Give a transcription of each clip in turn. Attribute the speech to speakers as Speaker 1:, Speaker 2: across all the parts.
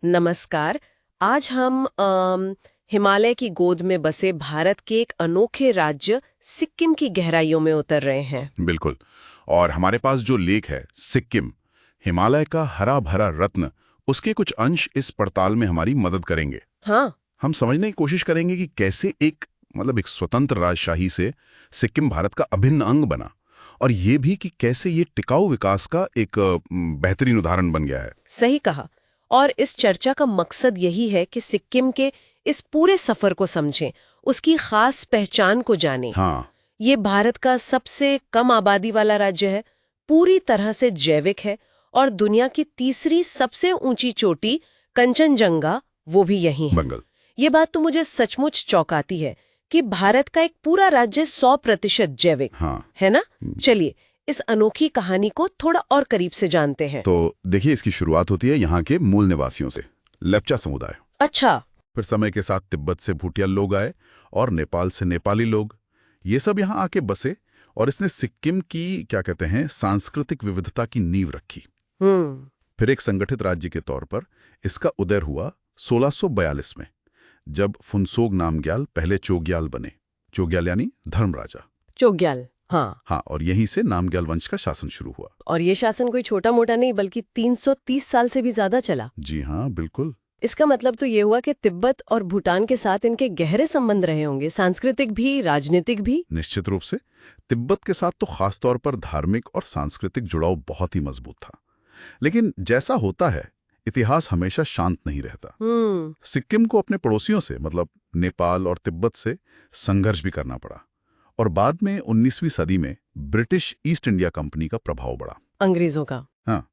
Speaker 1: नमस्कार। आज हम हिमालय की गोद में बसे भारत के एक अनोखे राज्य सिक्किम की गहराइयों में उतर रहे हैं।
Speaker 2: बिल्कुल। और हमारे पास जो लेक है सिक्किम, हिमालय का हरा भरा रत्न, उसके कुछ अंश इस पड़ताल में हमारी मदद करेंगे।
Speaker 1: हाँ।
Speaker 2: हम समझने की कोशिश करेंगे कि कैसे एक स्वतंत्र राजशाही से सिक्किम भारत का अभिन्न अंग बना, और ये भी कि कैसे ये टिकाऊ विकास का एक बेहतरीन उदाहरण बन गया है।
Speaker 1: सही कहा। और इस चर्चा का मकसद यही है कि सिक्किम के इस पूरे सफर को समझें, उसकी खास पहचान को जानें।
Speaker 2: हाँ।
Speaker 1: ये भारत का सबसे कम आबादी वाला राज्य है, पूरी तरह से जैविक है, और दुनिया की तीसरी सबसे ऊंची चोटी कंचनजंगा वो भी यहीं है।
Speaker 2: बंगल।
Speaker 1: ये बात तो मुझे सचमुच चौंकाती है कि भारत का एक पूरा राज्य 100% जैविक है ना। चलिए इस अनोखी कहानी को थोड़ा और करीब से जानते हैं।
Speaker 2: तो देखिए, इसकी शुरुआत होती है यहाँ के मूल निवासियों से, लेप्चा समुदाय।
Speaker 1: अच्छा।
Speaker 2: फिर समय के साथ तिब्बत से भूटिया लोग आए और नेपाल से नेपाली लोग, ये सब यहाँ आके बसे, और इसने सिक्किम की क्या कहते हैं सांस्कृतिक विविधता की नींव रखी। फिर एक संगठित राज्य के तौर पर इसका उदय हुआ 1642 में, जब फुनसोग नामग्याल पहले चोग्याल बने। चोग्याल यानी धर्मराजा।
Speaker 1: चोग्याल। हाँ,
Speaker 2: और यहीं से नामग्याल वंश का शासन शुरू हुआ।
Speaker 1: और ये शासन कोई छोटा मोटा नहीं, बल्कि 330 साल से भी ज्यादा चला।
Speaker 2: जी हाँ, बिल्कुल।
Speaker 1: इसका मतलब तो ये हुआ कि तिब्बत और भूटान के साथ इनके गहरे संबंध रहे होंगे, सांस्कृतिक भी, राजनीतिक भी।
Speaker 2: निश्चित रूप से। तिब्बत के साथ तो खासतौर पर धार्मिक और सांस्कृतिक जुड़ाव बहुत ही मजबूत था। लेकिन जैसा होता है, इतिहास हमेशा शांत नहीं रहता। सिक्किम को अपने पड़ोसियों से, मतलब नेपाल और तिब्बत से, संघर्ष भी करना पड़ा। और बाद में 19वीं सदी में ब्रिटिश ईस्ट इंडिया कंपनी का प्रभाव बढ़ा,
Speaker 1: अंग्रेजों का।
Speaker 2: हाँ।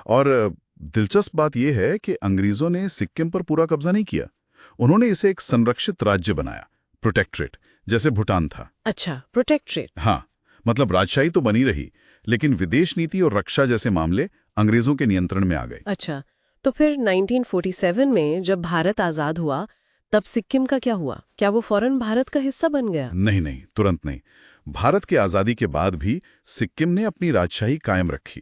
Speaker 2: और दिलचस्प बात यह है कि अंग्रेजों ने सिक्किम पर पूरा कब्जा नहीं किया। उन्होंने इसे एक संरक्षित राज्य बनाया, प्रोटेक्टरेट, जैसे भूटान था।
Speaker 1: अच्छा, प्रोटेक्टरेट।
Speaker 2: हाँ, मतलब राजशाही तो बनी रही, लेकिन विदेश नीति और रक्षा जैसे मामले अंग्रेजों के नियंत्रण में आ गए।
Speaker 1: अच्छा, तो फिर 1947 में जब भारत आजाद हुआ, तब सिक्किम का क्या हुआ? क्या वो फौरन भारत का हिस्सा बन गया?
Speaker 2: नहीं, तुरंत नहीं। भारत की आजादी के बाद भी सिक्किम ने अपनी राजशाही कायम रखी।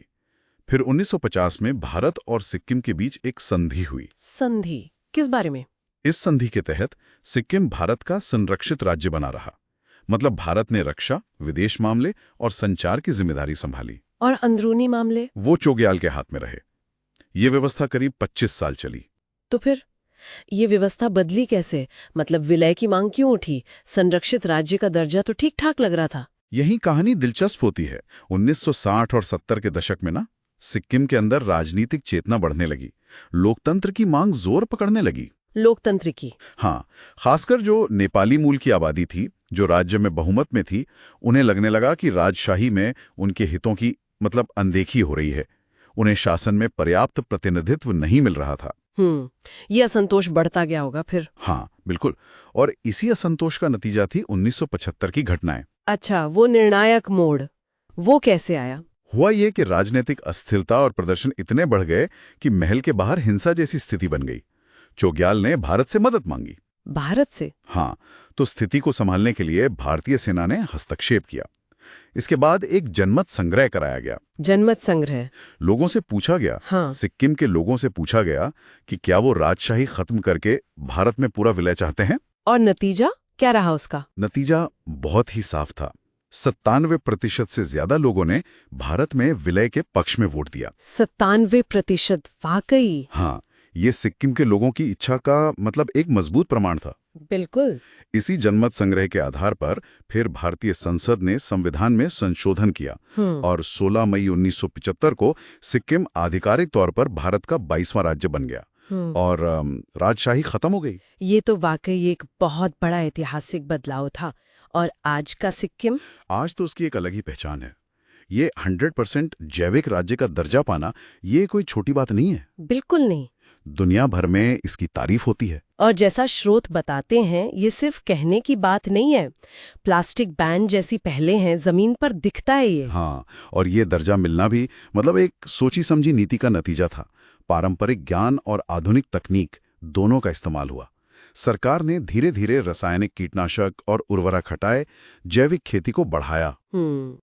Speaker 2: फिर 1950 में भारत और सिक्किम के बीच एक संधि हुई।
Speaker 1: संधि किस बारे में?
Speaker 2: इस संधि के तहत सिक्किम भारत का संरक्षित राज्य बना रहा। मतलब भारत ने रक्षा, विदेश मामले और संचार की जिम्मेदारी संभाली।
Speaker 1: और अंदरूनी मामले?
Speaker 2: वो चोग्याल के हाथ में रहे। ये व्यवस्था करीब 25 साल चली।
Speaker 1: तो फिर ये व्यवस्था बदली कैसे? मतलब विलय की मांग क्यों उठी? संरक्षित राज्य का दर्जा तो ठीक ठाक लग रहा था।
Speaker 2: यही कहानी दिलचस्प होती है। 1960 और 70 के दशक में ना, सिक्किम के अंदर राजनीतिक चेतना बढ़ने लगी। लोकतंत्र की मांग जोर पकड़ने लगी।
Speaker 1: लोकतंत्र की?
Speaker 2: हाँ, खासकर जो नेपाली मूल की आबादी थी, जो राज्य में बहुमत में थी, उन्हें लगने लगा कि राजशाही में उनके हितों की अनदेखी हो रही है। उन्हें शासन में पर्याप्त प्रतिनिधित्व नहीं मिल रहा था।
Speaker 1: ये असंतोष बढ़ता गया होगा फिर।
Speaker 2: हाँ, बिल्कुल। और इसी असंतोष का नतीजा थी 1975 की घटनाएं।
Speaker 1: अच्छा, वो निर्णायक मोड़, वो कैसे आया?
Speaker 2: हुआ ये कि राजनीतिक अस्थिरता और प्रदर्शन इतने बढ़ गए कि महल के बाहर हिंसा जैसी स्थिति बन गई। चोग्याल ने भारत से मदद मांगी।
Speaker 1: भारत से?
Speaker 2: हाँ, तो स्थिति को संभालने के लिए भारतीय सेना ने हस्तक्षेप किया। इसके बाद एक जनमत संग्रह कराया गया।
Speaker 1: जनमत संग्रह?
Speaker 2: लोगों से पूछा गया,
Speaker 1: हाँ।
Speaker 2: सिक्किम के लोगों से पूछा गया कि क्या वो राजशाही खत्म करके भारत में पूरा विलय चाहते हैं।
Speaker 1: और नतीजा क्या रहा उसका?
Speaker 2: नतीजा बहुत ही साफ था। 97% से ज्यादा लोगों ने भारत में विलय के पक्ष में वोट दिया।
Speaker 1: 97%? वाकई?
Speaker 2: हाँ, ये सिक्किम के लोगों की इच्छा का एक मजबूत प्रमाण था।
Speaker 1: बिल्कुल।
Speaker 2: इसी जनमत संग्रह के आधार पर फिर भारतीय संसद ने संविधान में संशोधन किया और 16 मई 1975 को सिक्किम आधिकारिक तौर पर भारत का 22वां राज्य बन गया और राजशाही खत्म हो गई।
Speaker 1: ये तो वाकई एक बहुत बड़ा ऐतिहासिक बदलाव था। और आज का सिक्किम?
Speaker 2: आज तो उसकी एक अलग ही पहचान है। ये 100% जैविक राज्य का दर्जा पाना ये कोई छोटी बात नहीं है।
Speaker 1: बिल्कुल नहीं।
Speaker 2: दुनिया भर में इसकी तारीफ होती है।
Speaker 1: और जैसा स्रोत बताते हैं, ये सिर्फ कहने की बात नहीं है। प्लास्टिक बैन जैसी पहलें हैं, जमीन पर दिखता है ये।
Speaker 2: हाँ, और ये दर्जा मिलना भी एक सोची समझी नीति का नतीजा था। पारंपरिक ज्ञान और आधुनिक तकनीक दोनों का इस्तेमाल हुआ। सरकार ने धीरे धीरे रासायनिक कीटनाशक और उर्वरक हटाए, जैविक खेती को बढ़ाया।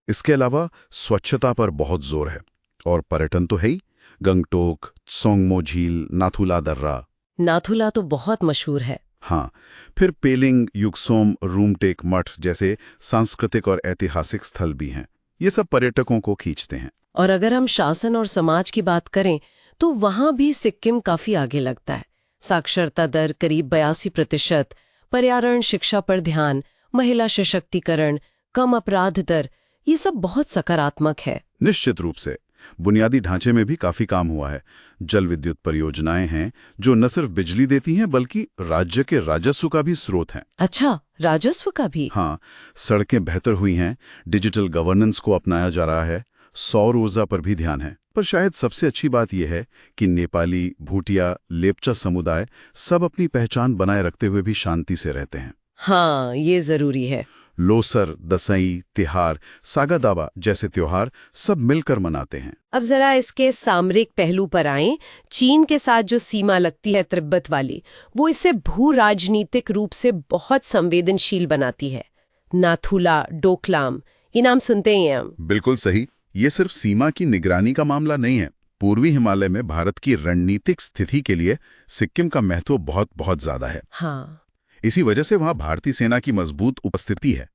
Speaker 2: इसके अलावा स्वच्छता पर बहुत जोर है और पर्यटन तो है ही। गंगटोक, सोंगमो झील, नाथुला दर्रा,
Speaker 1: नाथुला तो बहुत मशहूर है।
Speaker 2: हाँ, फिर पेलिंग, युक्सोम, रूमटेक मठ जैसे सांस्कृतिक और ऐतिहासिक स्थल भी हैं। ये सब पर्यटकों को खींचते हैं।
Speaker 1: और अगर हम शासन और समाज की बात करें तो वहां भी सिक्किम काफी आगे लगता है। साक्षरता दर करीब 82%, पर्यावरण शिक्षा पर ध्यान, महिला सशक्तिकरण, कम अपराध दर, ये सब बहुत सकारात्मक है।
Speaker 2: निश्चित रूप से बुनियादी ढांचे में भी काफी काम हुआ है। जल विद्युत परियोजनाएं हैं जो न सिर्फ बिजली देती हैं बल्कि राज्य के राजस्व का भी स्रोत हैं।
Speaker 1: अच्छा, राजस्व का भी?
Speaker 2: हाँ, सड़कें बेहतर हुई हैं, डिजिटल गवर्नेंस को अपनाया जा रहा है, सौर ऊर्जा पर भी ध्यान है। पर शायद सबसे अच्छी बात यह है कि नेपाली, भूटिया, लेपचा समुदाय सब अपनी पहचान बनाए रखते हुए भी शांति से रहते हैं।
Speaker 1: हाँ, ये जरूरी है।
Speaker 2: लोसर, दसई, तिहार, सागा दावा जैसे त्योहार सब मिलकर मनाते हैं।
Speaker 1: अब जरा इसके सामरिक पहलू पर आएं। चीन के साथ जो सीमा लगती है तिब्बत वाली, वो इसे भू राजनीतिक रूप से बहुत संवेदनशील बनाती है। नाथुला, डोकलाम, ये नाम सुनते ही हैं हम।
Speaker 2: बिल्कुल सही। ये सिर्फ सीमा की निगरानी का मामला नहीं है। पूर्वी हिमालय में भारत की रणनीतिक स्थिति के लिए सिक्किम का महत्व बहुत बहुत ज्यादा है।
Speaker 1: हाँ,
Speaker 2: इसी वजह से वहां भारतीय सेना की मजबूत उपस्थिति है।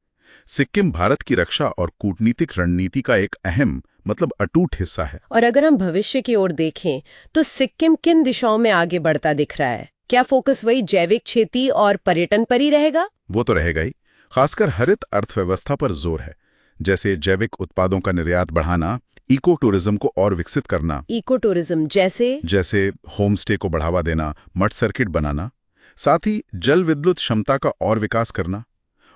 Speaker 2: सिक्किम भारत की रक्षा और कूटनीतिक रणनीति का एक अहम अटूट हिस्सा है।
Speaker 1: और अगर हम भविष्य की ओर देखें तो सिक्किम किन दिशाओं में आगे बढ़ता दिख रहा है? क्या फोकस वही जैविक खेती और पर्यटन पर ही रहेगा?
Speaker 2: वो तो रहेगा ही। खासकर हरित अर्थव्यवस्था पर जोर है, जैसे जैविक उत्पादों का निर्यात बढ़ाना, इको टूरिज्म को और विकसित करना।
Speaker 1: इको टूरिज्म जैसे
Speaker 2: होम स्टे को बढ़ावा देना, मड सर्किट बनाना, साथ ही जल विद्युत क्षमता का और विकास करना,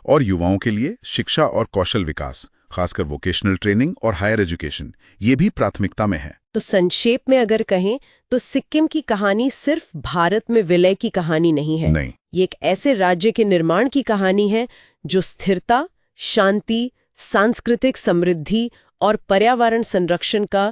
Speaker 2: और युवाओं के लिए शिक्षा और कौशल विकास, खासकर वोकेशनल ट्रेनिंग और हायर एजुकेशन, ये भी प्राथमिकता में है।
Speaker 1: तो संक्षेप में अगर कहें तो सिक्किम की कहानी सिर्फ भारत में विलय की कहानी नहीं है।
Speaker 2: नहीं,
Speaker 1: ये एक ऐसे राज्य के निर्माण की कहानी है जो स्थिरता, शांति, सांस्कृतिक समृद्धि और पर्यावरण संरक्षण का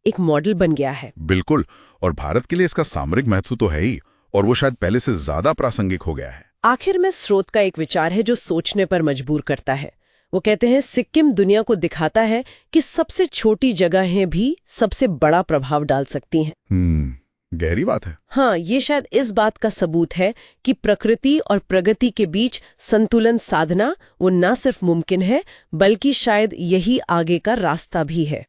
Speaker 1: एक मॉडल बन गया है।
Speaker 2: बिल्कुल। और भारत के लिए इसका सामरिक महत्व तो है ही, और वो शायद पहले से ज्यादा प्रासंगिक हो गया है।
Speaker 1: आखिर में स्रोत का एक विचार है जो सोचने पर मजबूर करता है। वो कहते हैं सिक्किम दुनिया को दिखाता है कि सबसे छोटी जगहें भी सबसे बड़ा प्रभाव डाल सकती हैं।
Speaker 2: गहरी बात है।
Speaker 1: हाँ, ये शायद इस बात का सबूत है कि प्रकृति और प्रगति के बीच संतुलन साधना वो न सिर्फ मुमकिन है बल्कि शायद यही आगे का रास्ता भी है।